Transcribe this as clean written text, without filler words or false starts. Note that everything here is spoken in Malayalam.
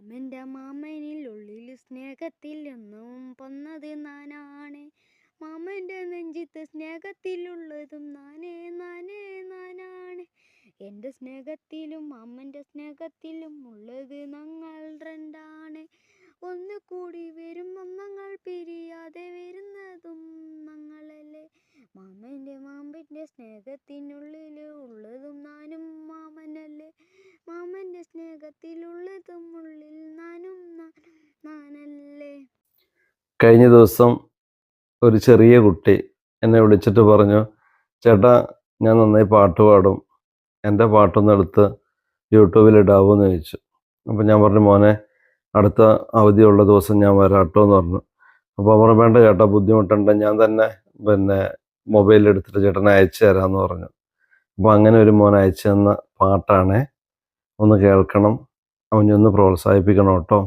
മാമൻ്റെ മാമനിലുള്ളിൽ സ്നേഹത്തിൽ എന്നും പൊന്നത് നാനാണ്. മാമൻ്റെ നെഞ്ചിത്ത് സ്നേഹത്തിലുള്ളതും നാനേ നാനേ നാനാണ്. എൻ്റെ സ്നേഹത്തിലും മാമൻ്റെ സ്നേഹത്തിലും ഉള്ളത് ഞങ്ങൾ രണ്ടാണ്. ഒന്ന് കൂടി വരുമ്പം ഞങ്ങൾ പിരിയാതെ വരുന്നതും ഞങ്ങളല്ലേ. മാമൻ്റെ സ്നേഹത്തിനുള്ളിൽ ഉള്ളതും നാനും മാമനല്ലേ. മാമൻ്റെ സ്നേഹത്തിലുള്ളതും ഉള്ളിൽ നാനല്ലേ. കഴിഞ്ഞ ദിവസം ഒരു ചെറിയ കുട്ടി എന്നെ വിളിച്ചിട്ട് പറഞ്ഞു, ചേട്ടാ ഞാൻ നന്നായി പാട്ട് പാടും, എൻ്റെ പാട്ടൊന്ന് എടുത്ത് യൂട്യൂബിൽ ഇടാവോ എന്ന് ചോദിച്ചു. അപ്പം ഞാൻ പറഞ്ഞു, മോനെ അടുത്ത അവധിയുള്ള ദിവസം ഞാൻ വരാട്ടോ എന്ന് പറഞ്ഞു. അപ്പോൾ അവർ വേണ്ട ചേട്ടാ, ബുദ്ധിമുട്ടുണ്ട്, ഞാൻ തന്നെ മൊബൈലിൽ എടുത്തിട്ട് ചേട്ടനെ അയച്ചു തരാമെന്ന് പറഞ്ഞു. അപ്പോൾ അങ്ങനെ ഒരു മോൻ അയച്ചു തന്ന പാട്ടാണേ, ഒന്ന് കേൾക്കണം, അവനൊന്ന് പ്രോത്സാഹിപ്പിക്കണം കേട്ടോ.